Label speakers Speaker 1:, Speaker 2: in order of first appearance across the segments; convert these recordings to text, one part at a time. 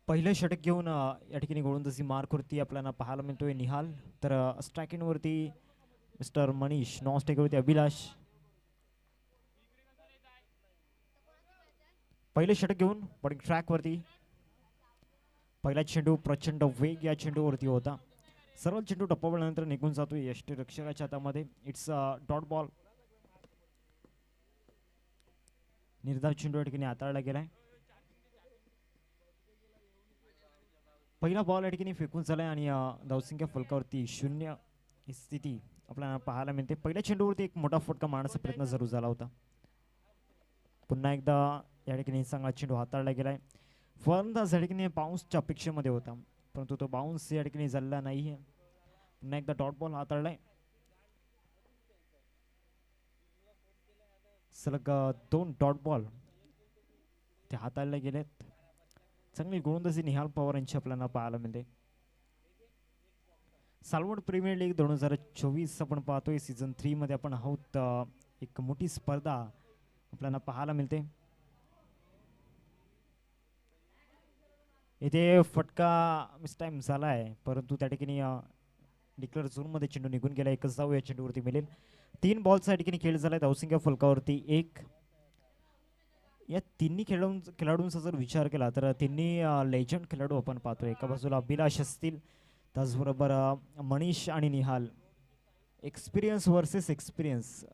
Speaker 1: पहिलं षटक घेऊन या ठिकाणी गोलंदाजी मार्कवरती आपल्याला पाहायला मिळतोय निहाल. तर स्ट्रायकिंगवरती मिस्टर मनीष, नॉन स्ट्रायकवरती अभिलाष. पहिले षटक घेऊन बॉलिंग ट्रॅकवरती. पहिला चेंडू प्रचंड वेग या चेंडूवरती होता. सर्व चेंडू टप्पावल्यानंतर निघून जातोय यष्टीरक्षकाच्या हातामध्ये. It's dot ball. निर्धार चेंडू या ठिकाणी हाताळला गेलाय. पहिला बॉल या ठिकाणी फेकून झालाय आणि धावसंख्या फलकावरती 0 ही स्थिती आपल्याला पाहायला मिळते. पहिल्या चेंडूवरती एक मोठा फटका मारण्याचा प्रयत्न जरूर झाला होता. पुन्हा एकदा या ठिकाणी चांगला चेंडू हाताळला गेलाय. फलंदाज या ठिकाणी बाउन्सच्या अपेक्षेमध्ये होता, परंतु तो बाउन्स या ठिकाणी झालेला नाहीये. पुन्हा एकदा डॉट बॉल हाताळलाय. सलग 2 डॉट बॉल ते हाताळले गेलेत. चांगली गोलंदाजी निहाल पवार यांची आपल्याला पाहायला मिळते. सालवड प्रीमियर लीग 2024 आपण पाहतोय. सीझन 3 मध्ये आपण आहोत. एक मोठी स्पर्धा आपल्याला पाहायला मिळते. इथे फटका मिस टाइम झाला आहे, परंतु त्या ठिकाणी डिक्लेअर झोनमध्ये चेंडू निघून गेला. एकच धाव या चेंडूवरती मिळेल. 3 बॉलचा या ठिकाणी खेळ झालाय. धावसंख्या फलकावरती 1. या तिन्ही खेळाडूंचा जर विचार केला तर तिन्ही लेजंड खेळाडू आपण पाहतोय. एका बाजूला अभिलाष असतील, त्याचबरोबर मनीष आणि निहाल. Experience versus experience.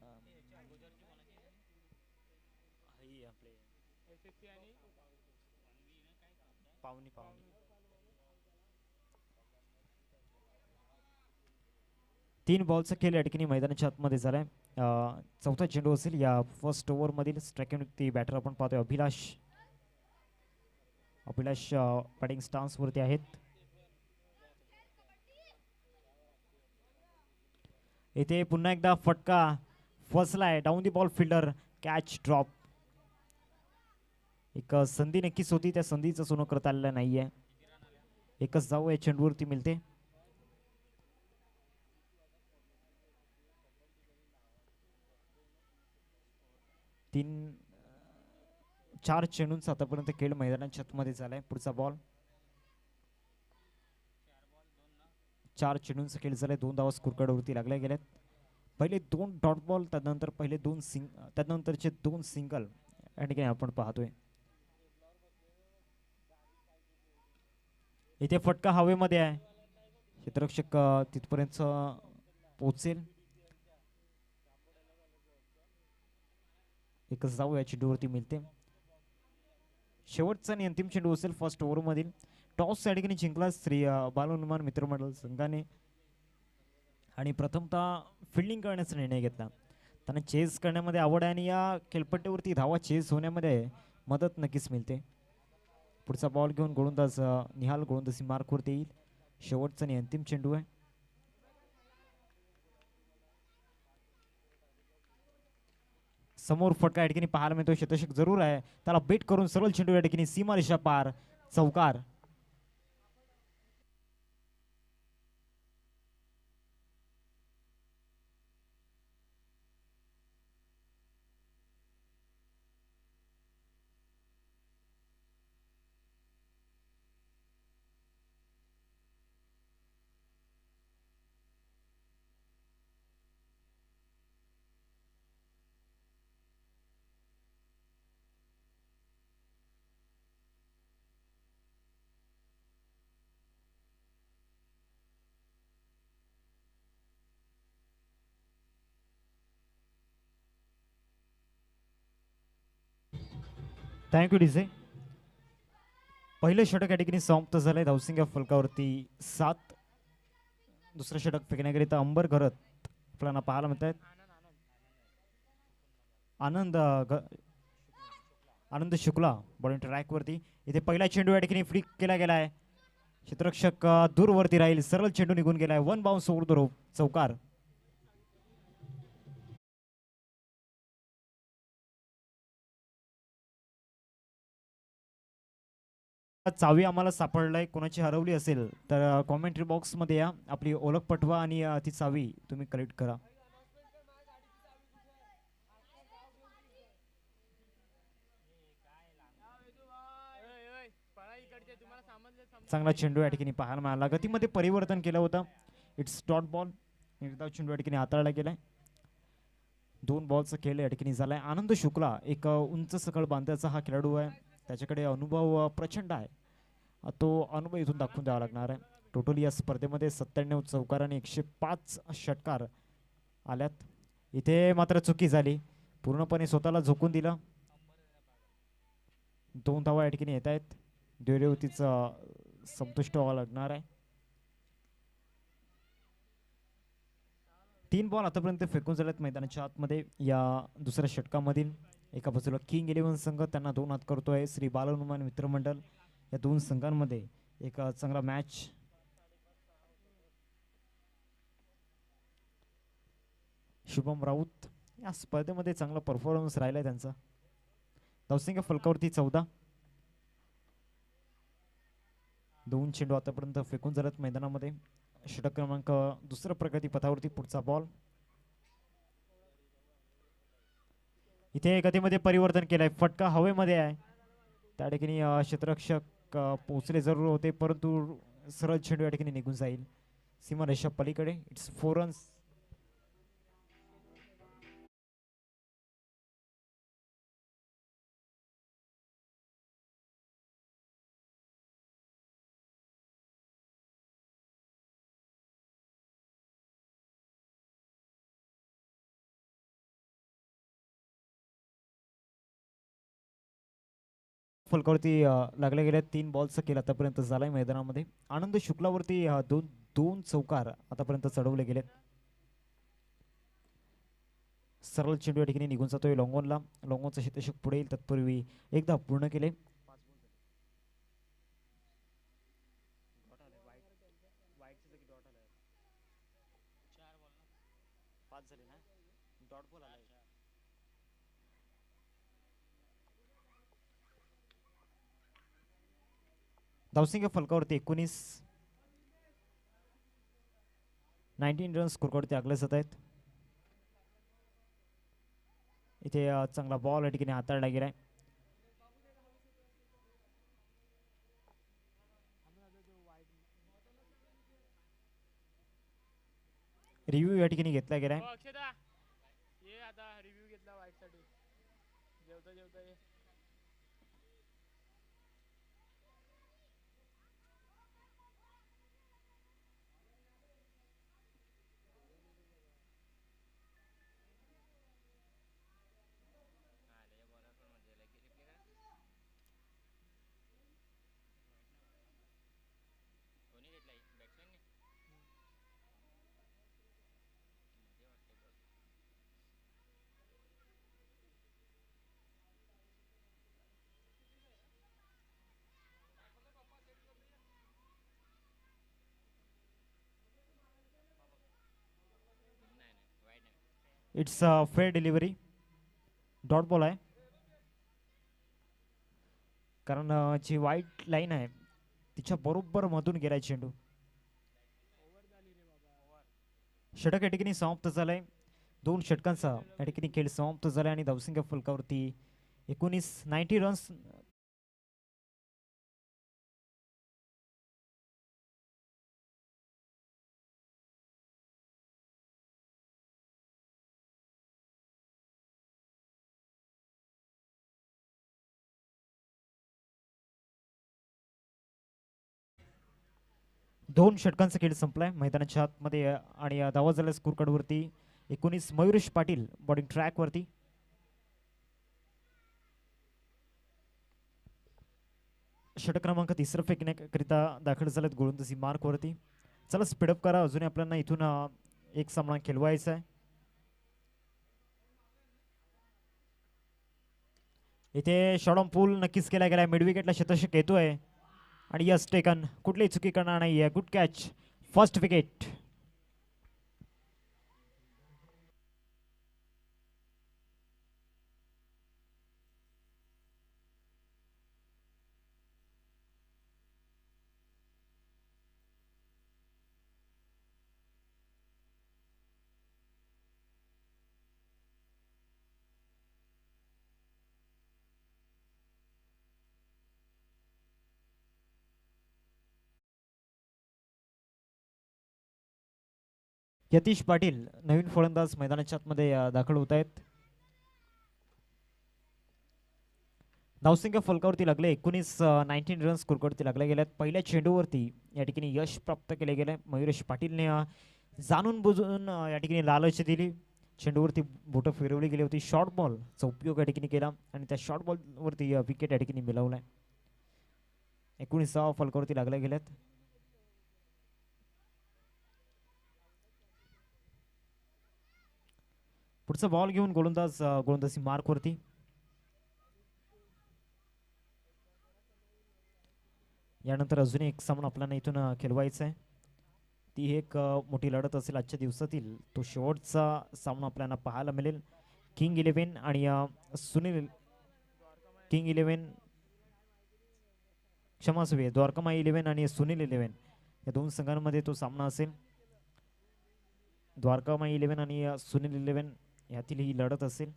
Speaker 1: तीन बॉलचा खेळ या ठिकाणी मैदानाच्या आतमध्ये झालाय. चौथा चेंडू असेल या फर्स्ट ओव्हर मधील. स्ट्रायकिंग बॅटर आपण पाहतोय अभिलाष. बॅटिंग स्टान्स वरती आहेत. इथे पुन्हा एकदा फटका फसलाय. Down the ball fielder, catch drop. एक संधी नक्कीच होती, त्या संधीचं सोनं करता आलेलं नाहीये. एकच धाव या चेंडूवरती मिळते. चार चेंडूंचा आतापर्यंत खेळ मैदानाच्या आतमध्ये झालाय. पुढचा बॉल. 4 चेंडूंचा खेळ झालाय. 2 धावा स्कोरकार्डवरती लागल्या गेल्यात. पहिले 2 डॉट बॉल, त्यानंतर पहिले 2 त्यानंतरचे 2 सिंगल या ठिकाणी आपण पाहतोय. इथे फटका हवेमध्ये आहे. क्षेत्ररक्षक तिथपर्यंत पोहोचेल. एकच धाव या चेंडूवरती मिळते. शेवटचा आणि अंतिम चेंडू असेल फर्स्ट ओव्हर मधील. टॉस या ठिकाणी जिंकला श्री बालहनुमान मित्रमंडळ संघाने आणि प्रथमतः फिल्डिंग करण्याचा निर्णय घेतला. त्यांना चेस करण्यामध्ये आवड आहे आणि या खेळपट्टीवरती धावा चेस होण्यामध्ये मदत नक्कीच मिळते. पुढचा बॉल घेऊन गोलंदाज निहाल गोलंदाजी मार्कवरती येईल. शेवटचा आणि अंतिम चेंडू आहे. समोर फटका या ठिकाणी पाहायला मिळतो. शतषक जरूर आहे. त्याला बेट करून सरळ चेंडू या ठिकाणी सीमारेषा पार, चौकार. Thank you DJ. पहिलं षटक या ठिकाणी समाप्त झालंय. धावसंख्या फलकावरती 7. दुसरं षटक फेकण्याकरिता अंबर घरत आपल्याला पाहायला मिळत आहेत. आनंद शुक्ला बॉलिंग ट्रॅक वरती. इथे पहिला चेंडू या ठिकाणी फ्लिक केला गेलाय. क्षेत्ररक्षक दूरवरती राहील. सरळ चेंडू निघून गेलाय. 1 बाउन्स ओव्हर द रोप, चौकार. चावी आम्हाला सापडलाय. कोणाची हरवली असेल तर कॉमेंट्री बॉक्स मध्ये या, आपली ओळख पटवा आणि ती चावी तुम्ही कलेक्ट करा. चांगला चेंडू या ठिकाणी पाहायला मिळाला. गतीमध्ये परिवर्तन केलं होतं. It's dot ball. निर्धाव चेंडू या ठिकाणी हाताळला गेलाय. 2 बॉलचा खेळ या ठिकाणी झालाय. आनंद शुक्ला एक उंच सकळ बांधाचा हा खेळाडू आहे. त्याच्याकडे अनुभव प्रचंड आहे. तो अनुभव इथून दाखवून द्यावा लागणार आहे. टोटली या स्पर्धेमध्ये 97 चौकार आणि 105 षटकार आल्यात. इथे मात्र चुकी झाली. पूर्णपणे स्वतःला झोकून दिलं. 2 धावा या ठिकाणी येत आहेत. द्वैरवतीचं संतुष्ट व्हावं लागणार आहे. 3 बॉल आतापर्यंत फेकून झालेत मैदानाच्या आतमध्ये. या दुसऱ्या षटकामधील एका बाजूला किंग 11 संघ त्यांना 2 हात करतोय. श्री बालहनुमान मित्रमंडळ या 2 संघांमध्ये एक चांगला मॅच. शुभम राऊत या स्पर्धेमध्ये चांगला परफॉर्मन्स राहिलाय त्यांचा. धावसंख्या फलकावरती 14. 2 चेंडू आतापर्यंत फेकून झालेत मैदानामध्ये. षटक क्रमांक दुसऱ्या प्रगती पथावरती पुढचा बॉल. इथे गतीमध्ये परिवर्तन केलंय. फटका हवेमध्ये आहे. त्या ठिकाणी क्षेत्ररक्षक पोहोचले जरूर होते, परंतु सरळ चेंडू या ठिकाणी निघून जाईल सीमारेषा पलीकडे. It's 4 runs. फलकावरती लागले गेले 3 बॉल्सचा खेळ आतापर्यंत झालाय मैदानामध्ये. आनंद शुक्लावरती दोन चौकार आतापर्यंत चढवले गेलेत. सरळ चेंडू या ठिकाणी निघून जातोय लॉंगॉनला. लॉंगॉनचा क्षेत्ररक्षक पुढे येईल तत्पूर्वी एकदा पूर्ण केले. धावसंख्या फलकावरती 19. 19 रन्स स्कोरवरती आगले जात आहेत. इथे चांगला बॉल या ठिकाणी हाताळला गेलाय. रिव्ह्यू या ठिकाणी घेतला गेलाय. It's fair delivery. Dot ball आहे, कारण जी व्हाईट लाईन आहे तिच्या बरोबर मधून गेलाय चेंडू. षटक या ठिकाणी समाप्त झालंय. 2 षटकांचा या ठिकाणी खेळ समाप्त झालाय आणि धावसंख्या फलकावरती 19. 90 रन्स. दोन षटकांचा खेळ संपलाय मैदानाच्या आतमध्ये आणि धावा झाल्या स्कोर कार्ड वरती 19. मयुरेश पाटील बॉलिंग ट्रॅक वरती. षटक क्रमांक 3 फेकण्याकरिता दाखल झालेत गोलंदाजी मार्क वरती. चला स्पीडअप करा, अजूनही आपल्याला इथून एक सामना खेळवायचा आहे. इथे शॉट ऑन पूल नक्कीच केला गेलाय. मिड विकेटला क्षेत्ररक्षक येतोय आणि यस टेकन. कुठलीही चुकी करणार नाहीये. Good catch. First wicket. Yatish Patil नवीन फलंदाज मैदानाच्या आतमध्ये दाखल होत आहेत. धावसंख्या फलकावरती लागले 19 रन्स स्कोरवरती लागले गेल्यात. पहिल्या चेंडूवरती या ठिकाणी यश प्राप्त केले गेले. मयुरेश पाटीलने जाणून बुजून या ठिकाणी लालच दिली. चेंडूवरती बोटं फिरवली गेली होती. शॉर्ट बॉलचा उपयोग या ठिकाणी केला आणि त्या शॉर्ट बॉलवरती विकेट या ठिकाणी मिळवलाय. 19 फलकावरती लागल्या गेल्यात. पुढचा बॉल घेऊन गोलंदाजी मार्कवरती. यानंतर अजून एक सामना आपल्याला इथून खेळवायचा आहे. ती एक मोठी लढत असेल आजच्या दिवसातील. तो शेवटचा सामना आपल्याला पाहायला मिळेल. किंग 11 आणि सुनील किंग 11 क्षमास्वी द्वारकामाई 11 आणि सुनील 11 या दोन संघांमध्ये तो सामना असेल. द्वारकामाई 11 आणि सुनील 11 यातील ही लढत असेल.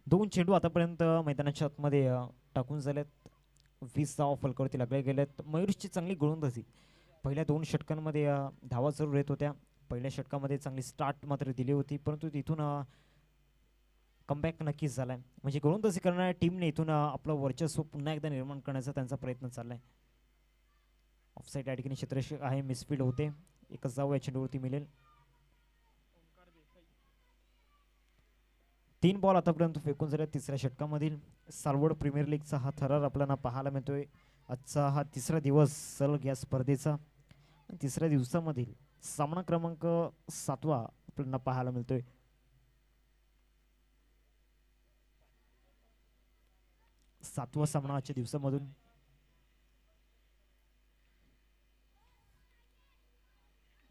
Speaker 1: दोन चेंडू आतापर्यंत मैदानाच्या आतमध्ये टाकून झालेत. 20 धावा फलकावरती लागल्या गेल्यात. मयूरची चांगली गोलंदाजी. पहिल्या 2 षटकांमध्ये धावा जरूर येत होत्या. पहिल्या षटकामध्ये चांगली स्टार्ट मात्र दिली होती, परंतु तिथून कमबॅक नक्कीच झालाय. म्हणजे गोलंदाजी करणाऱ्या टीमने इथून आपलं वर्चस्व पुन्हा एकदा निर्माण करण्याचा त्यांचा प्रयत्न चाललाय. ऑफसाईड या ठिकाणी क्षेत्ररक्षक आहे, मिसफील्ड होते. एकच धाव या चेंडूवरती मिळेल. 3 बॉल आतापर्यंत फेकून झाले तिसऱ्या षटकामधील. सालवड प्रीमियर लीगचा हा थरार आपल्याला पाहायला मिळतोय. आजचा हा तिसरा दिवस सलग या स्पर्धेचा. तिसऱ्या दिवसामधील सामना क्रमांक 7वा आपल्याला पाहायला मिळतोय. सातवा सामना आजच्या दिवसामधून.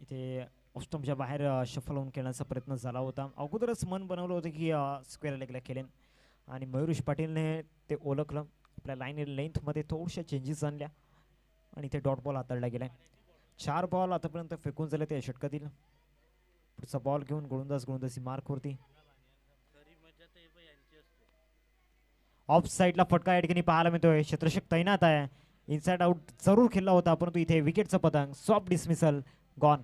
Speaker 1: इथे ऑस्टमच्या बाहेर शफल होऊन खेळण्याचा प्रयत्न झाला होता. अगोदरच मन बनवलं होतं की स्क्वेअर लेगला खेळेन आणि मयुरेश पाटीलने ते ओळखलं. आपल्या लाईन लेंथमध्ये थोड्याशा चेंजेस आणल्या आणि ते डॉट बॉल हाताळला गेलाय. 4 बॉल आतापर्यंत फेकून झाले त्या षटकातील. पुढचा बॉल घेऊन गोलंदाजी मार्कवरती. ऑफ साईडला फटका या ठिकाणी पाहायला मिळतोय. क्षेत्ररक्षक तैनात आहे. इनसाइड आउट जरूर खेळला होता, परंतु इथे विकेटचा पतंग. Soft dismissal gone.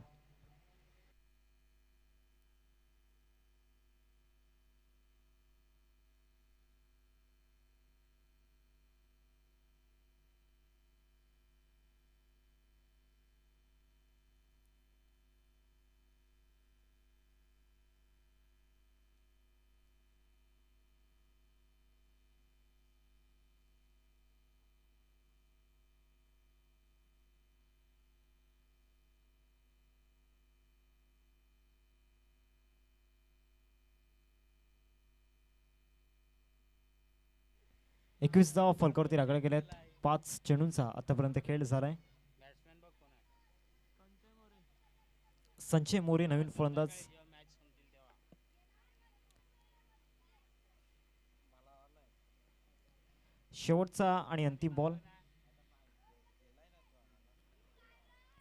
Speaker 1: एकवीस धावा फलकावरती लागल्या गेल्यात. 5 चेंडूंचा आतापर्यंत खेळ झालाय. संजय मोरे नवीन फलंदाज. शेवटचा आणि अंतिम बॉल.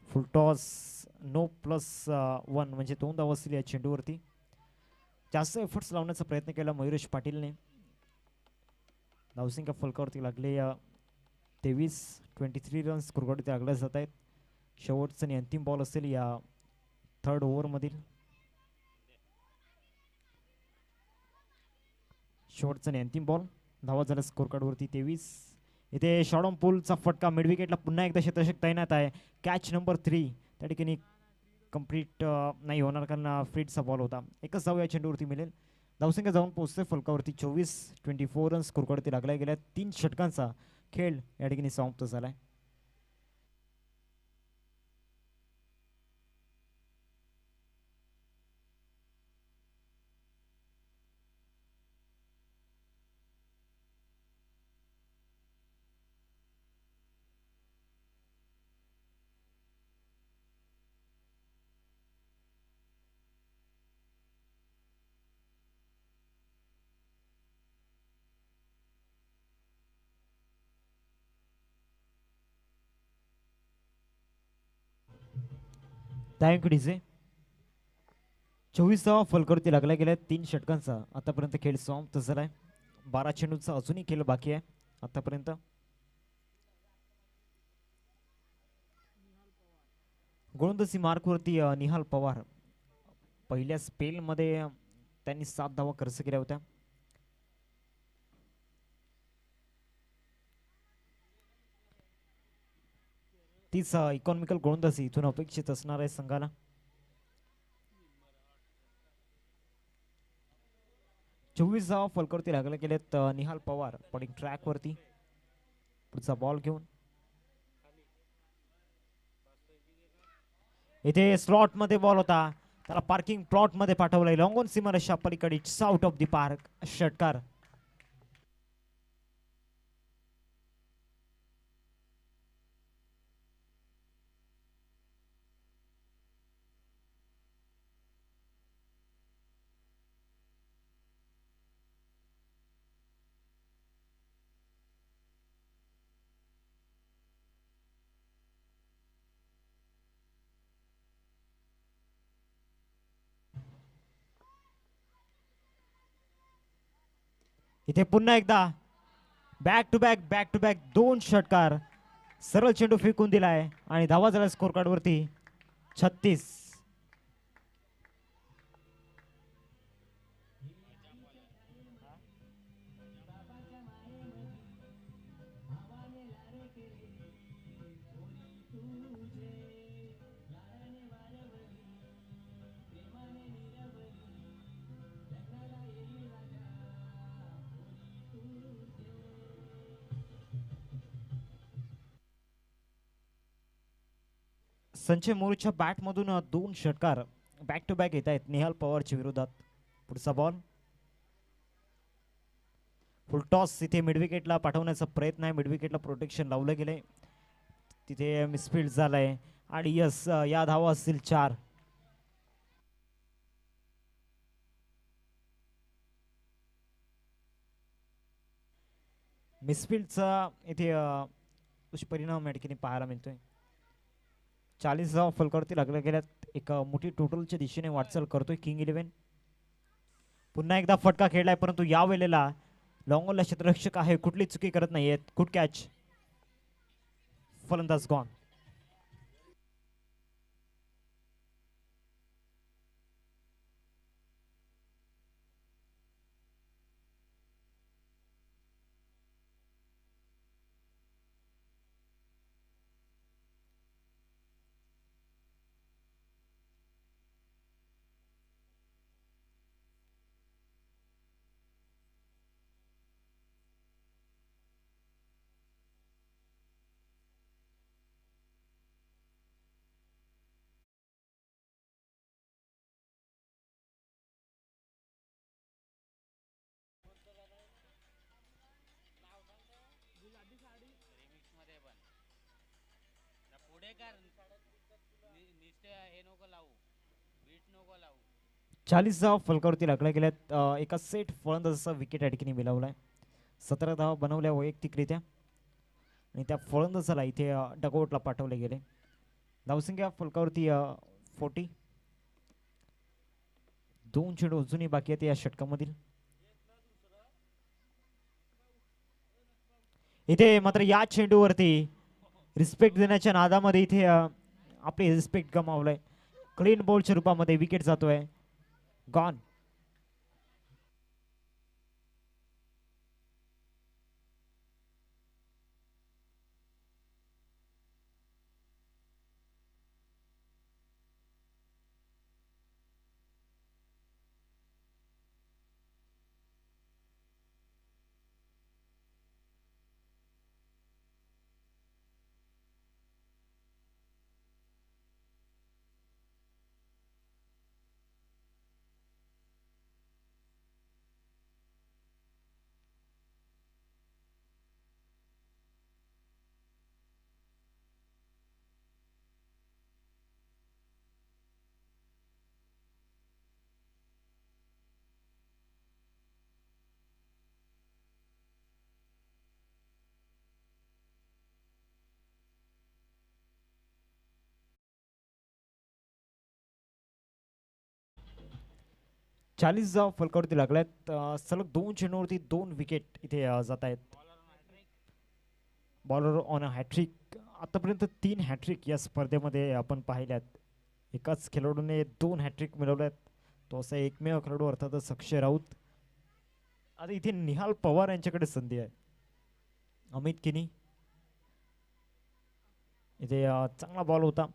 Speaker 1: फुलटॉस नो +1 म्हणजे 2 धावा असतील या चेंडूवरती. जास्त एफर्ट्स लावण्याचा प्रयत्न केला मयुरेश पाटीलने. धावसंख्या फलकावरती लागले 23 रन्स स्कोरवरती लागल्या जात आहेत. शेवटचा आणि अंतिम बॉल असेल या 3rd ओव्हरमधील. शेवटचा आणि अंतिम बॉल. धावा झाला स्कोर कार्डवरती 23. इथे शॉर्ट ऑन पूलचा फटका. मिड विकेटला पुन्हा एकदा क्षेत्ररक्षक तैनात आहे. कॅच नंबर 3 त्या ठिकाणी कंप्लीट नाही होणार कारण फ्रीडचा बॉल होता. एकच धाव या चेंडूवरती मिळेल. धावसंख्या जाऊन पोहोचते फलकावरती 24 रन्स स्कोरवरती लागल्या गेल्या. 3 षटकांचा खेळ या ठिकाणी समाप्त झालाय. Thank you DJ. 24 धावा फलकावरती लागल्या गेल्या. 3 षटकांचा आतापर्यंत खेळ समाप्त झालाय. 12 चेंडूंचा अजूनही खेळ बाकी आहे आतापर्यंत. गोलंदाजी मार्कवरती निहाल पवार पहिल्या स्पेलमध्ये त्यांनी 7 धावा खर्च केल्या होत्या. तीच इकॉनॉमिकल गोलंदाजी इथून अपेक्षित असणार आहे संघाला. चोवीस धावा फलकावरती लागले गेलेत निहाल पवार बॉलिंग ट्रॅक वरती. पुढचा बॉल घेऊन इथे स्लॉट मध्ये बॉल होता, त्याला पार्किंग प्लॉट मध्ये पाठवलंय. लॉंग ऑन सीमारेषा पलीकडे आउट ऑफ द पार्क. षटकार. इथे पुन्हा एकदा बॅक टू बॅक 2 षटकार. सरळ चेंडू फेकून दिलाय आणि धावा झाला स्कोर कार्ड वरती 36. संजय मोरूच्या बॅट मधून 2 षटकार बॅक टू बॅक येत आहेत निहाल पवारच्या विरोधात. पुढचा बॉल फुल टॉस. इथे मिडविकेटला पाठवण्याचा प्रयत्न आहे. मिडविकेटला प्रोटेक्शन लावलं गेलंय, तिथे मिसफील्ड झालाय आणि यस या धावा असतील 4. मिसफील्डचा इथे दुष्परिणाम या ठिकाणी पाहायला मिळतोय. 40 धावा फलकावरती लागल्या गेल्यात. एक मोठी टोटलच्या दिशेने वाटचाल करतोय किंग 11. पुन्हा एकदा फटका खेळलाय, परंतु या वेळेला लॉंगॉनला क्षेत्ररक्षक आहे, कुठली चुकी करत नाहीयेत. Good catch. फलंदाज गॉन. चाळीस धावा फलकावरती लागल्या गेल्यात. एका सेट फलंदाजाचा विकेट या ठिकाणी मिळवलाय. 17 धावा बनवल्या वैयक्तिकरित्या आणि त्या फलंदाजाला इथे डगआउटला पाठवले गेले. धावसंख्या फलकावरती 40. 2 चेंडू अजूनही बाकी आहेत या षटकामधील. इथे मात्र या चेंडूवरती रिस्पेक्ट देण्याच्या नादामध्ये इथे आपले रिस्पेक्ट गमावलंय. क्लीन बॉलच्या रूपामध्ये विकेट जातोय. गॉन. चाळीस धावा फलकावरती लागल्यात. सलग 2 चेंडूवरती 2 विकेट इथे जात आहेत. बॉलर ऑन अ हॅट्रिक आतापर्यंत 3 हॅट्रिक या स्पर्धेमध्ये आपण पाहिल्यात. एकाच खेळाडूने 2 हॅट्रिक मिळवल्यात. तो असा एकमेव खेळाडू अर्थातच अक्षय राऊत. आता इथे निहाल पवार यांच्याकडे संधी आहे. अमित किनी इथे चांगला बॉल होता.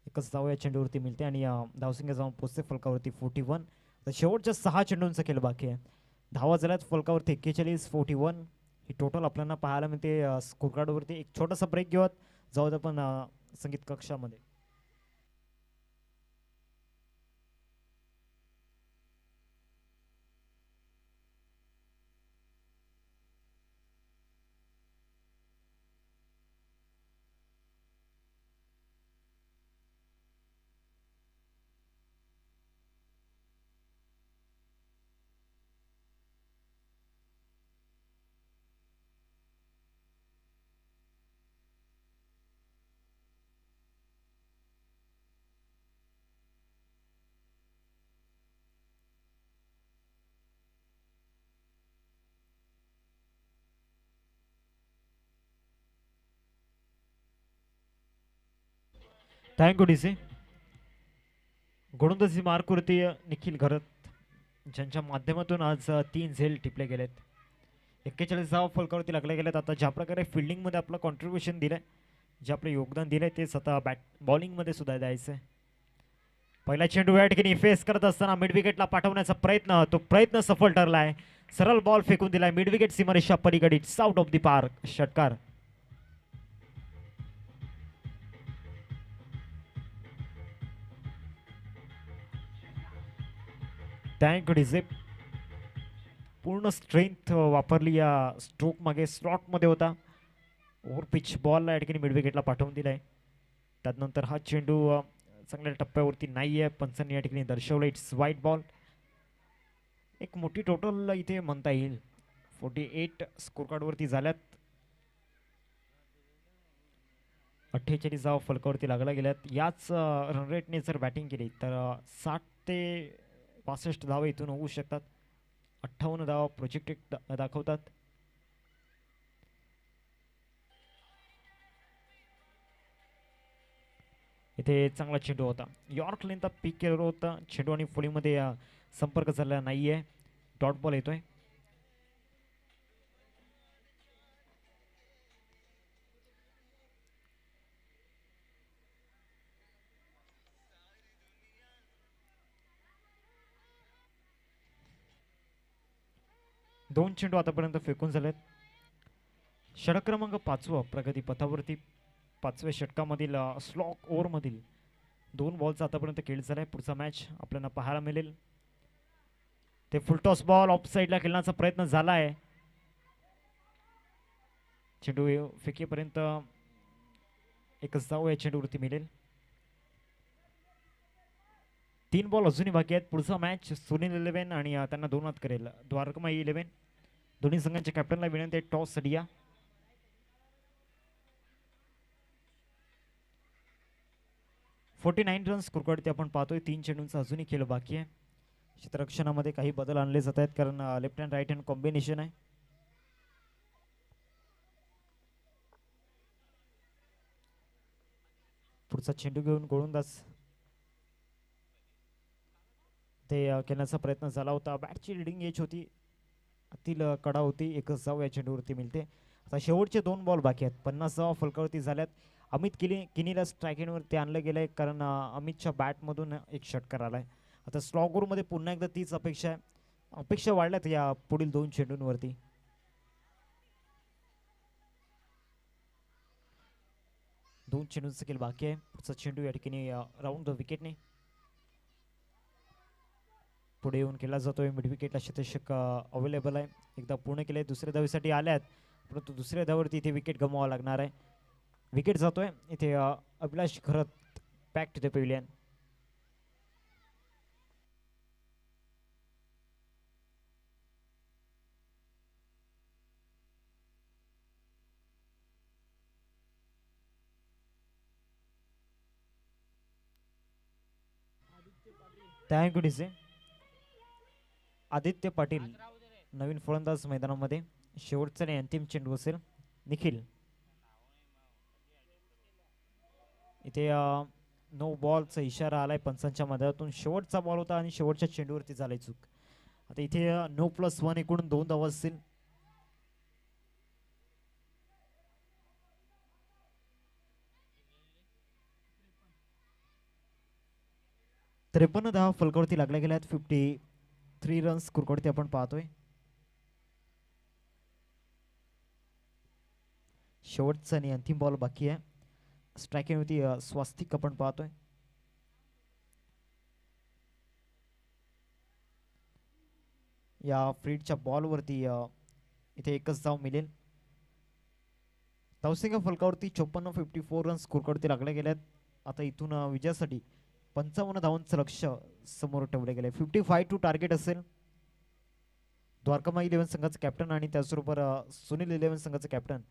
Speaker 1: एकच धाव या चेंडूवरती मिळते आणि धावसंख्या जाऊन पोचते फलकावरती 41. तर शेवटच्या 6 चेंडूंचा खेळ बाकी आहे. धावा झाल्यात फलकावरती 41-41 ही टोटल आपल्याला पाहायला मिळते. स्कोर कार्डवरती एक छोटासा ब्रेक घेऊयात, जाऊ आपण संगीत कक्षामध्ये. Thank you DC. गोलंदाजी मार्कवरती निखिल घरत ज्यांच्या माध्यमातून आज 3 झेल टिपले गेलेत. 41 धावा फलकावरती लागले गेलेत. आता ज्या प्रकारे फिल्डिंगमध्ये आपलं कॉन्ट्रीब्युशन दिलंय, जे आपलं योगदान दिलंय, तेच आता बॉलिंगमध्ये सुद्धा द्यायचं आहे. पहिला चेंडू या ठिकाणी फेस करत असताना मिड विकेटला पाठवण्याचा प्रयत्न, तो प्रयत्न सफल ठरला आहे. सरळ बॉल फेकून दिलाय मिड विकेट सीमारेषा पलीकडे, आउट ऑफ द पार्क, षटकार. Thank you DJ. पूर्ण स्ट्रेंथ वापरली या स्ट्रोक मागे. स्लॉट मध्ये होता, ओव्हर पिच बॉल या ठिकाणी मिड विकेटला पाठवून दिलाय. त्यानंतर हा चेंडू चांगल्या टप्प्यावरती नाही आहे, पंचांनी या ठिकाणी दर्शवलं इट्स वाईट बॉल. एक मोठी टोटल इथे म्हणता येईल. 48 स्कोर कार्डवरती झाल्यात. 48 धावा फलकावरती लागला गेल्यात. याच रन रेटने जर बॅटिंग केली तर 60 ते 65 धावा इथून होऊ शकतात. 58 धावा प्रोजेक्टेड दाखवतात. इथे चांगला चेंडू होता. यॉर्क लेनचा पीक केलेला होता चेंडू आणि फुलीमध्ये संपर्क झाला नाहीये. डॉट बॉल येतोय. दोन चेंडू आतापर्यंत फेकून झालेत. षटक क्रमांक 5 प्रगती पथावरती. 5व्या षटकामधील स्लॉक ओव्हरमधील 2 बॉलचा आतापर्यंत खेळ झालाय. पुढचा मॅच आपल्याला पाहायला मिळेल. ते फुलटॉस बॉल ऑफ साईडला खेळण्याचा प्रयत्न झालाय. चेंडू फेकीपर्यंत एकच धाव या चेंडूवरती मिळेल. 3 बॉल अजूनही बाकी आहेत. पुढचा मॅच सुनील 11 आणि त्यांना 2 हात करेल द्वारकमाई 11. दोन्ही संघांच्या कॅप्टनला विनंती आहे टॉस सडिया. रन्स स्कोरकार्डवरती आपण पाहतोय. 3 चेंडूंचा अजूनही खेळ बाकी आहे. क्षेत्ररक्षणामध्ये काही बदल आणले जात आहेत कारण left hand right hand combination आहे. पुढचा चेंडू घेऊन गोलंदाज ते खेळण्याचा प्रयत्न झाला होता. बॅटची रिडिंग एज होती, आतील कडा होती. एकच धाव या चेंडूवरती मिळते. आता शेवटचे 2 बॉल बाकी आहेत. 50 धावा फलकावरती झाल्यात. अमित किनीला स्ट्रायकिंगवरती आणलं गेलंय कारण अमितच्या बॅटमधून एक षटकार आलाय. आता स्लॉगरमध्ये पुन्हा एकदा तीच अपेक्षा आहे. अपेक्षा वाढल्यात या पुढील 2 चेंडूंवरती. दोन चेंडूंचा खेळ बाकी आहे. पुढचा चेंडू या ठिकाणी राऊंड द विकेटने पुढे येऊन केला जातोय. मिड विकेटला शतषक अवेलेबल आहे. एकदा पूर्ण केले, दुसऱ्या धावेसाठी आल्यात, परंतु दुसऱ्या धावेवरती इथे विकेट गमवावं लागणार आहे. विकेट जातोय इथे. Abhilash Kharat back to the pavilion. Thank you डीसे. आदित्य पाटील नवीन फलंदाज मैदानामध्ये. शेवटचा आणि अंतिम चेंडू असेल. निखिल इथे नो बॉलचा इशारा आलाय पंचांच्या मधातून. शेवटचा बॉल होता आणि शेवटच्या चेंडूवरती झालाय चूक. आता इथे नो+1 एकूण 2 धावा असतील. त्रेपन्न धावा फलकावरती लागल्या गेल्यात. 53 रन्स कुरकडते आपण पाहतोय. शेवटचा आणि अंतिम बॉल बाकी आहे. स्ट्रायकिंग होती स्वास्तिक आपण पाहतोय. या फ्रीडच्या बॉलवरती इथे एकच धाव मिळेल. धावसंख्या फलकावरती 54 रन्स कुरकडते लागले गेल्यात. आता इथून विजयासाठी 55 धावांचं लक्ष समोर ठेवले गेले. 55 टू टार्गेट असेल. द्वारकामाई 11 संघाचं कॅप्टन आणि त्याचबरोबर सुनील 11 संघाचं कॅप्टन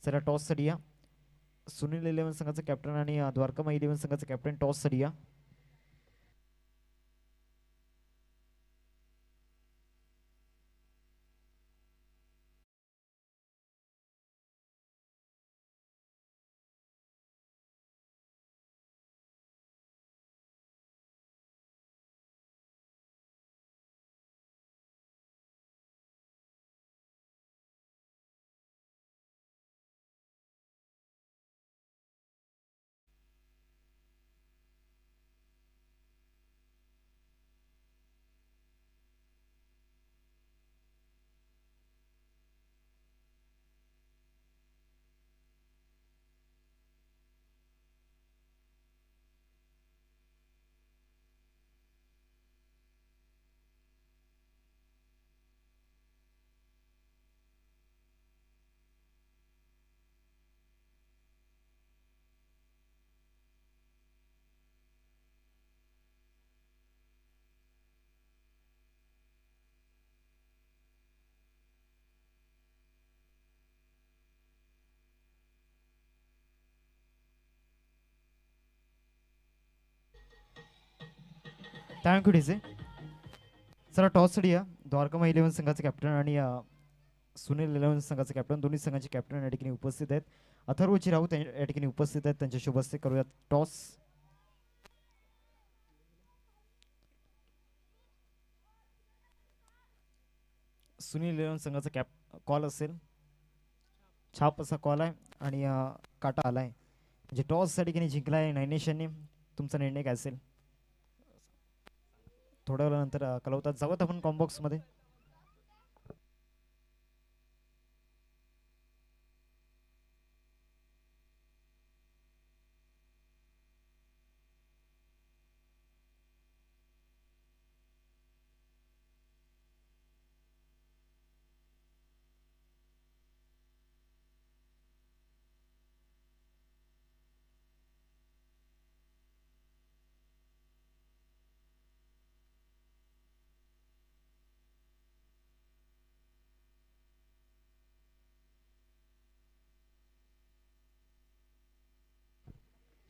Speaker 1: चला टॉस साठी या. सुनील 11 संघाचं कॅप्टन आणि द्वारकामाई 11 संघाचं कॅप्टन टॉस साठी या. Thank you DJ. चला टॉस साठी या. द्वारकामाई 11 संघाचे कॅप्टन आणि सुनील 11 संघाचे कॅप्टन दोन्ही संघाचे कॅप्टन या ठिकाणी उपस्थित आहेत. अथर्व चिराऊत या ठिकाणी उपस्थित आहेत. त्यांच्या शुभ हस्ते करूयात टॉस. सुनील 11 संघाचा कॉल असेल. छाप असा कॉल आहे आणि काटा आलाय. म्हणजे टॉस साठी ठिकाणी जिंकलाय नैनेशांनी. तुमचा निर्णय काय असेल थोड्या वेळानंतर कळवतात. जाऊयात आपण कॉम्बॉक्स मध्ये.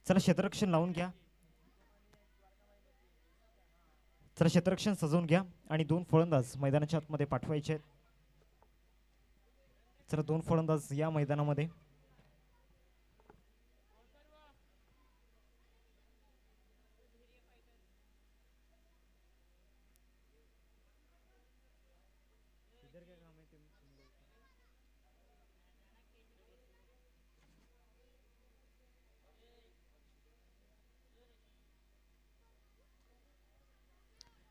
Speaker 1: चला क्षेत्ररक्षण लावून घ्या. चला क्षेत्ररक्षण सजवून घ्या आणि 2 फलंदाज मैदानाच्या आतमध्ये पाठवायचे आहेत. चला 2 फलंदाज या मैदानामध्ये.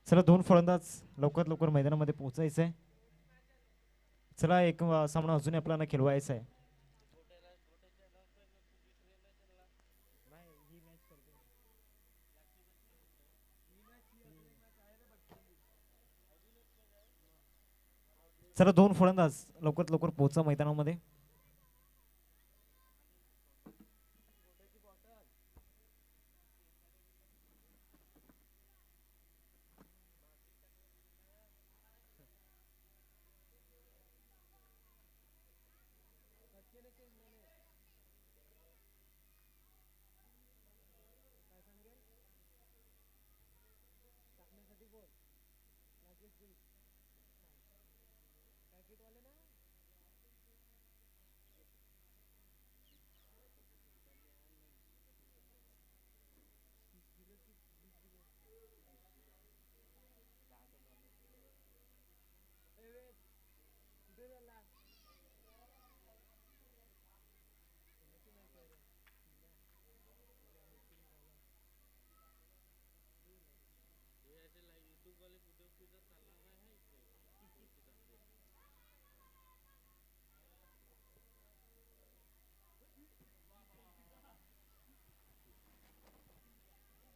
Speaker 1: चला 2 फलंदाज लवकरात लवकर मैदानामध्ये पोहोचायचं आहे. चला एक सामना अजून आपल्याला खेळवायचा आहे. चला 2 फलंदाज लवकरात लवकर पोहोचा मैदानामध्ये.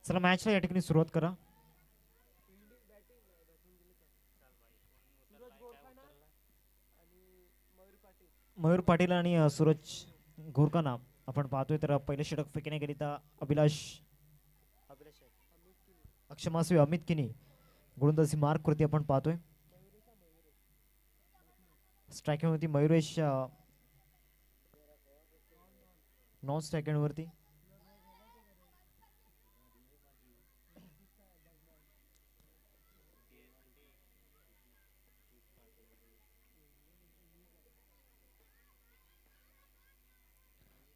Speaker 1: चला मॅचला या ठिकाणी सुरुवात करा. मयूर पाटील आणि सूरज घोरकाना आपण पाहतोय. तर पहिले षटक फेकण्याकरिता अभिलाष अक्षमासवी अमित किनी गोलंदाजी मार्क वरती आपण पाहतोय. स्ट्रायकिंग वरती मयुरेश नॉन स्ट्रायकिंग वरती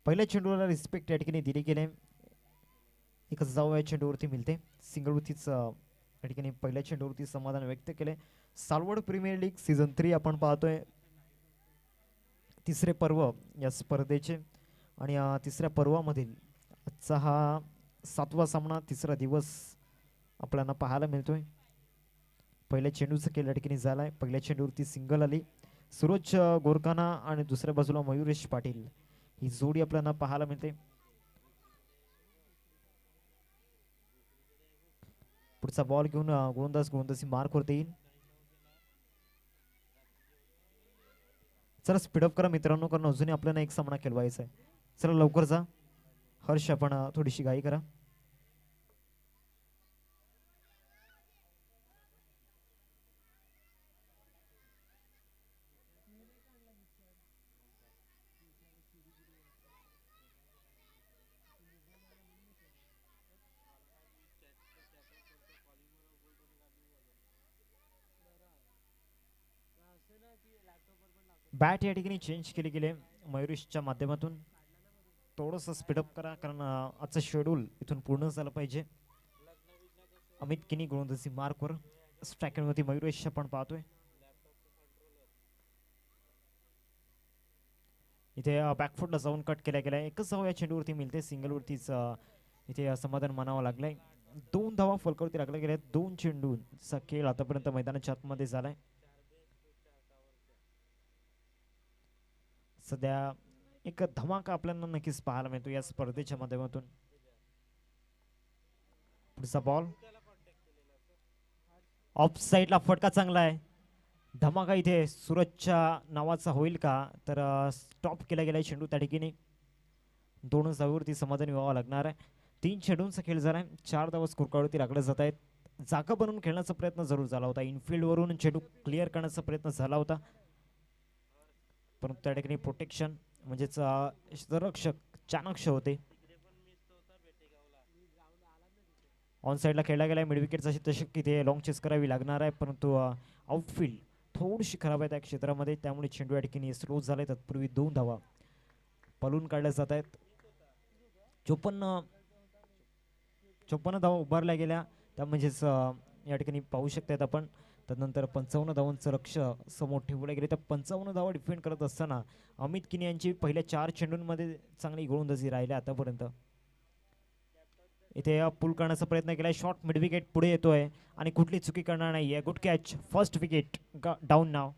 Speaker 1: पहिल्या चेंडूला रिस्पेक्ट या ठिकाणी दिली गेले. एक जाऊ या चेंडूवरती मिळते. सिंगल वरतीच या ठिकाणी पहिल्या चेंडूवरती समाधान व्यक्त केले. सालवड प्रीमियर लीग सीझन 3 आपण पाहतोय. तिसरे पर्व या स्पर्धेचे आणि तिसऱ्या पर्वामधील आजचा हा 7वा सामना, तिसरा दिवस आपल्याला पाहायला मिळतोय. पहिल्या चेंडूचा खेळ या ठिकाणी झालाय. पहिल्या चेंडूवरती सिंगल आली सूरज गोरकाना आणि दुसऱ्या बाजूला मयुरेश पाटील ही जोडी आपल्याला पाहायला मिळते. पुढचा बॉल घेऊन गोलंदाजी मार्क वरती येईल. चला स्पीडअप करा मित्रांनो, कारण अजूनही आपल्याला एक सामना खेळवायचा आहे. चला लवकर जा. हर्ष आपण थोडीशी घाई करा. बॅट या ठिकाणी चेंज केली गेले मयुरेशच्या माध्यमातून. थोडंसं स्पीडअप करा, कारण आजचं शेड्यूल इथून पूर्ण झालं पाहिजे. अमित किनी गोलंदाजी मार्कवर. स्ट्रायकरवरती मयुरेश आपण पाहतोय. इथे बॅकफुटला जाऊन कट केला गेला. एकच धाव या चेंडूवरती मिळते. सिंगलवरतीच इथे समाधान मानावं लागलंय. 2 धावा फलकावरती लागल्या गेल्या. 2 चेंडूंचा खेळ आतापर्यंत मैदानाच्या आतमध्ये झालाय. सध्या एक धमाका आपल्याला नक्कीच पाहायला मिळतो या स्पर्धेच्या माध्यमातून. पुढचा बॉल ऑफ साईडला, फटका चांगला आहे. धमाका इथे सूरजच्या नावाचा होईल का, तर स्टॉप केला गेलाय चेंडू त्या ठिकाणी. 2 धावांवरती समाधानी व्हावं लागणार आहे. 3 चेंडूंचा खेळ झालाय. 4 धावा स्कोरकार्डवरती लागले जात आहेत. जागा बनवून खेळण्याचा प्रयत्न जरूर झाला होता. इनफिल्ड वरून चेंडू क्लिअर करण्याचा प्रयत्न झाला होता, परंतु त्या ठिकाणी प्रोटेक्शन म्हणजेच रक्षक चाणक्य होते. ऑन साईडला खेळला गेला. मिड विकेटचा षटक इथे लॉंग चेस करावी लागणार आहे, परंतु आउटफील्ड थोडीशी खराब आहे त्या क्षेत्रामध्ये, त्यामुळे चेंडू या ठिकाणी स्लो झाले. तत्पूर्वी 2 धावा पळून काढल्या जात आहेत. 54 धावा उभारल्या गेल्या, त्या म्हणजेच या ठिकाणी पाहू शकतात आपण. त्यानंतर 55 धावांचं लक्ष समोर ठेवले गेले. तर 55 धावा डिफेंड करत असताना अमित किनी यांची पहिल्या 4 चेंडूंमध्ये चांगली गोलंदाजी राहिली आतापर्यंत. इथे पुल करण्याचा प्रयत्न केलाय. शॉर्ट मिड विकेट पुढे येतोय आणि कुठली चुकी करणार नाहीये. Good catch, first wicket down नाव.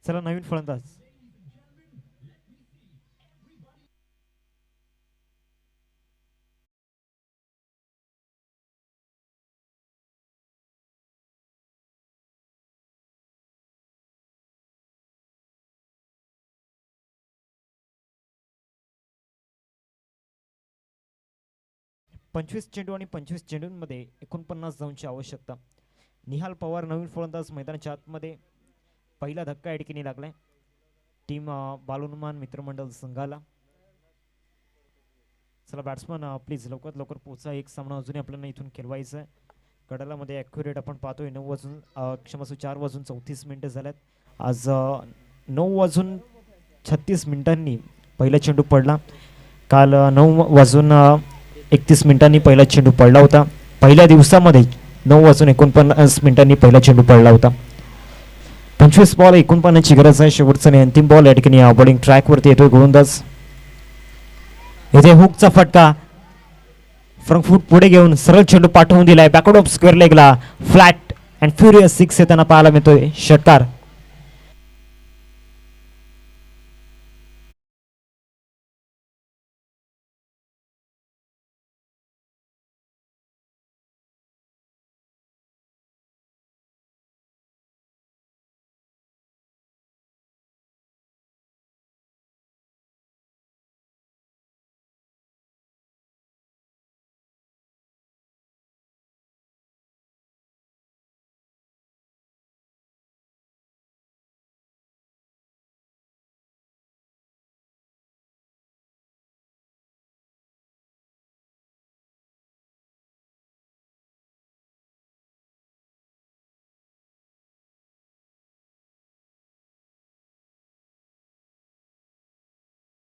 Speaker 1: चला नवीन फलंदाज. पंचवीस चेंडू आणि 25 चेंडूंमध्ये 49 धावांची आवश्यकता. निहाल पवार नवीन फलंदाज मैदानाच्या आतमध्ये. पहिला धक्का या ठिकाणी लागलाय टीम बालुनुमान मित्रमंडळ संघाला. चला बॅट्समन प्लीज लवकरात लवकर पोहोचा. एक सामना अजूनही आपल्याला इथून खेळवायचा आहे. गडालामध्ये ॲक्युरेट आपण पाहतोय 9 वाजून 4 वाजून 34 मिनिटं झाल्यात. आज 9 वाजून 36 मिनिटांनी पहिला चेंडू पडला. काल 9 वाजून 31 मिनिटांनी पहिला चेंडू पडला होता. पहिल्या दिवसामध्ये 9 वाजून 49 मिनिटांनी पहिला चेंडू पडला होता. 25 बॉल 49ची गरज आहे. शेवटचा आणि अंतिम बॉल या ठिकाणी बॉलिंग ट्रॅकवरती येतोय गोलंदाज. इथे हुकचा फटका फ्रंट फूट पुढे घेऊन सरळ चेंडू पाठवून दिलाय बॅकवर्ड ऑफ स्क्वेअर लेगला. फ्लॅट अँड फ्युरियस 6 येताना पाहायला मिळतोय. षटकार.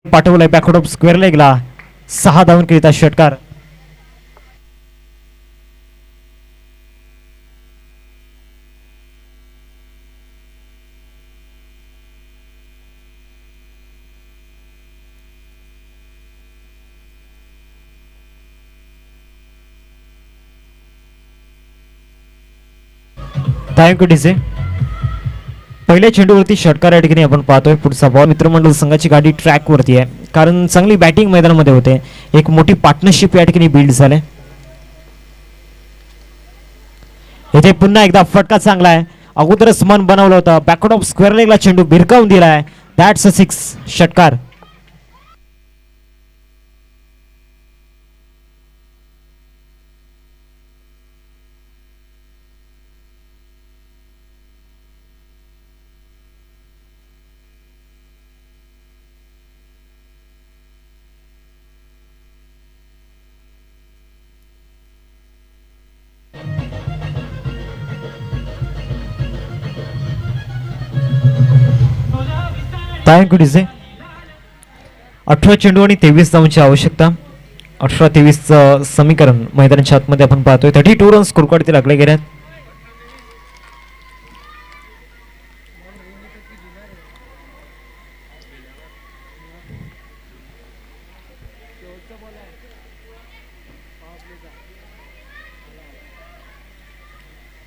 Speaker 1: पाठवलाय बॅकवर्ड ऑफ स्क्वेअर लेगला. 6 धावून करिता षटकार. Thank you DJ. पहिल्या चेंडूवरती षटकार या ठिकाणी आपण पाहतोय. पुढचा बॉल मित्रमंडळ संघाची गाडी ट्रॅक वरती आहे कारण चांगली बॅटिंग मैदानामध्ये होते. एक मोठी पार्टनरशिप या ठिकाणी बिल्ड झाले. इथे पुन्हा एकदा फटका चांगला आहे. अगोदरच मन बनवलं होतं. बॅकवर्ड ऑफ स्क्वेअर लेगला चेंडू भिरकावून दिलाय. That's a 6. षटकार. Thank you DJ. 18 चेंडू आणि 23 धावांची आवश्यकता. 18-23चं समीकरण मैदानाच्या आतमध्ये आपण पाहतोय. 32 रन्स स्कोरकार्डवरती लागले गेले.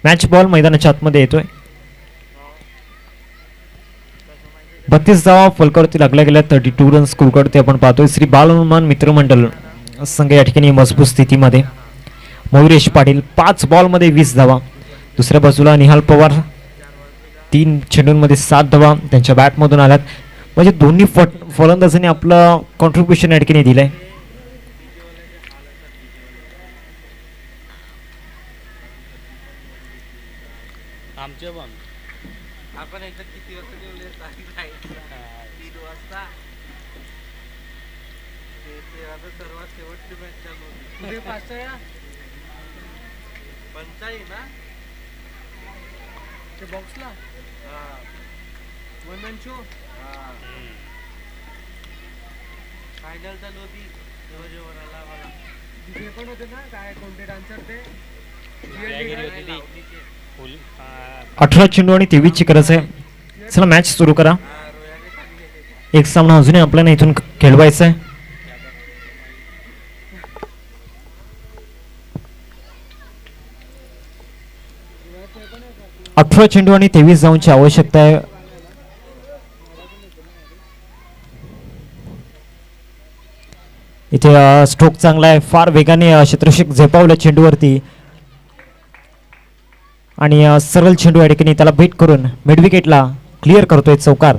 Speaker 1: मॅच बॉल मैदानाच्या आतमध्ये येतोय. 32 धावा फलकावरती लागल्या गेल्या. 32 रन्स स्कोरकार्डवरती आपण पाहतोय. श्री बालहनुमान मित्रमंडळ संघ या ठिकाणी मजबूत स्थितीमध्ये. मयुरेश पाटील 5 बॉलमध्ये 20 धावा. दुसऱ्या बाजूला निहाल पवार 3 चेंडूंमध्ये 7 धावा त्यांच्या बॅटमधून आल्यात. म्हणजे दोन्ही फलंदाजांनी आपलं कॉन्ट्रीब्युशन या ठिकाणी दिलंय.
Speaker 2: आपण एकदा किती वाजता जेवले? 3 वाजता. ते आता सर्वात शेवटची मॅच चालू होती. पुढे 5 या 5 ना ते बॉक्सला. One man show. फायनल चालू होती तेव्हा जेवण आला मला. तिथे पण होते ना काय कोणते डान्सर ते
Speaker 1: 18 चेंडू आणि 23 ची गरज आहे. चला मॅच सुरू करा. एक सामना अजूनही आपल्याला इथून खेळवायचा आहे. अठरा चेंडू आणि 23 धावांची आवश्यकता आहे. इथे स्ट्रोक चांगला आहे. फार वेगाने क्षेत्ररक्षक झेपावलं चेंडूवरती आणि सरळ चेंडू या ठिकाणी त्याला बेट करून मिड विकेटला क्लिअर करतोय चौकार.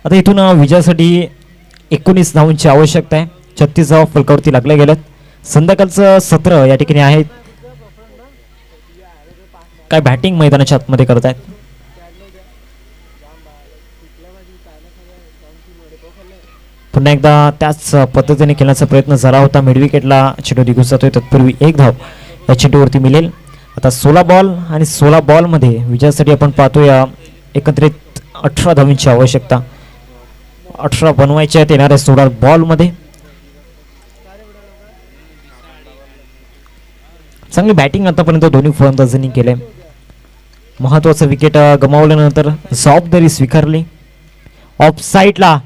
Speaker 1: आता इथून विजयासाठी 19 धावांची आवश्यकता आहे. 36 धावा फलकावरती लागल्या गेल्यात. संध्याकाळचं सत्र या ठिकाणी आहे. काय बॅटिंग मैदानाच्या आतमध्ये करत आहेत. पुन्हा एकदा त्याच पद्धतीने खेळण्याचा प्रयत्न झाला होता. मिड विकेटला चेंडू निघून जातोय. तत्पूर्वी 1 धाव या चेंडूवरती मिळेल. आता 16 बॉल आणि 16 बॉलमध्ये विजयासाठी आपण पाहतोय एकत्रित 18 धावांची आवश्यकता. 18 बनवायच्या आहेत येणाऱ्या 16 बॉलमध्ये. चांगली बॅटिंग आतापर्यंत दोन्ही फलंदाजांनी केले. महत्वाचं विकेट गमावल्यानंतर जबाबदारी स्वीकारली. ऑफ साईडला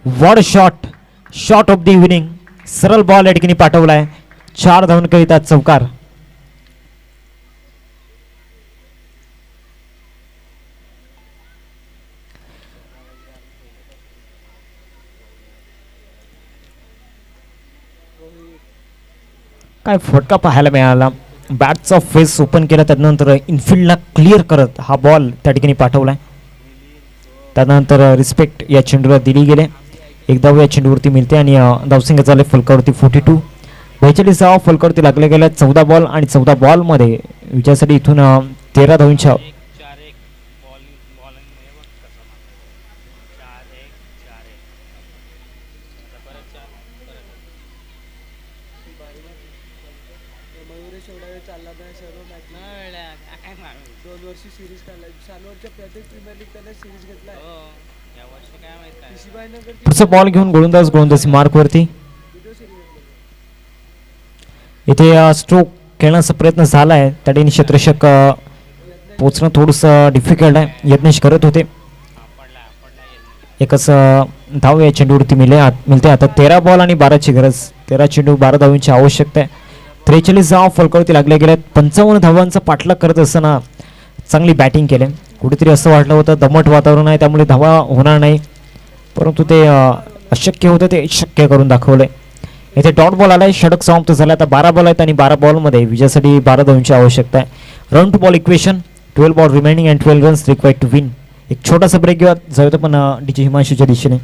Speaker 1: what shot of the evening, सरळ बॉल या ठिकाणी पाठवलाय. 4 धावांकरिता चौकार. काय फटका पाहायला मिळाला. बॅटचा फेस ओपन केला, त्यानंतर इनफिल्डला क्लिअर करत हा बॉल त्या ठिकाणी पाठवलाय. त्यानंतर रिस्पेक्ट या चेंडूला दिली गेले. एक धाव या चेंडूवरती मिळते आणि धावसंख्या झाले फलकावरती 42. 42 धावा फलकावरती लागल्या गेल्या. 14 बॉल आणि 14 बॉलमध्ये विजयासाठी इथून 13 धावांच्या
Speaker 2: मयुरेश एवढा वेळ चालला नाही सर्व मॅच 2 वर्षी सिरीज काढलाय. सालवरच्या प्रत्येक प्रीमियर लीग त्याने सिरीज घेतलाय. पिशिबाई नगर
Speaker 1: पुढचा बॉल घेऊन गोलंदाजी मार्कवरती. इथे स्ट्रोक खेळण्याचा प्रयत्न झालाय. त्या ठिकाणी क्षेत्ररक्षक पोचणं थोडंसं डिफिकल्ट आहे. यत्नेश करत होते. एकच धाव या चेंडूवरती मिळते. आता 13 बॉल आणि 12ची गरज. 13 चेंडू 12 धावांची आवश्यकता आहे. 43 धावा फलकावरती लागल्या गेल्यात. 55 धावांचा पाठलाग करत असताना चांगली बॅटिंग केली. कुठेतरी असं वाटलं होतं दमट वातावरण आहे त्यामुळे धावा होणार नाही, परंतु ते अशक्य होतं ते शक्य करून दाखवलंय. इथे डॉट बॉल आलाय. षटक समाप्त झाला. आता 12 बॉल आहेत आणि 12 बॉलमध्ये विजयासाठी 12 धावांची आवश्यकता आहे. Run to ball equation. 12 ball remaining and 12 runs required to win. एक छोटासा ब्रेक घेऊया जाऊया पण डीजे हिमांशूच्या दिशेने.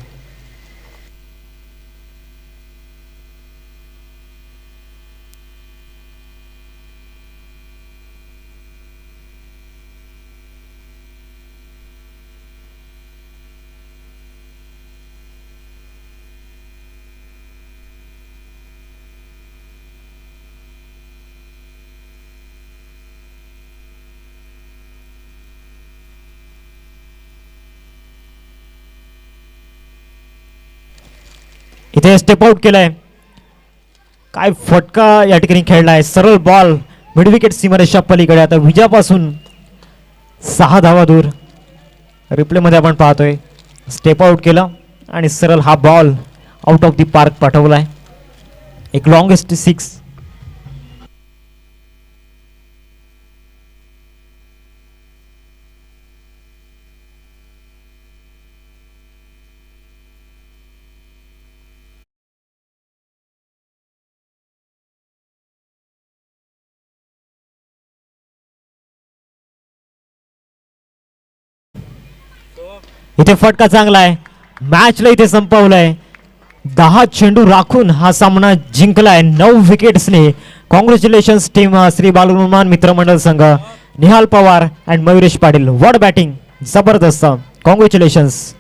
Speaker 1: इथे स्टेप आउट केलाय. काय फटका या ठिकाणी खेळलाय. सरळ बॉल मिड विकेट सीमारेषा पलीकडे. आता विजयापासून 6 धावा दूर. रिप्ले मध्ये आपण पाहतोय स्टेप आउट केला आणि सरळ हा ball out of the park पाठवलाय. एक लॉंगेस्ट 6. इथे फटका चांगला आहे. मॅचला इथे संपवलाय. 10 चेंडू राखून हा सामना जिंकलाय 9 विकेट्सने. कॉंग्रॅच्युलेशन्स टीम श्री बालगुमान मित्रमंडळ संघ, Nihal Pawar and Mayuresh Patil. What batting, जबरदस्त. कॉंग्रॅच्युलेशन्स.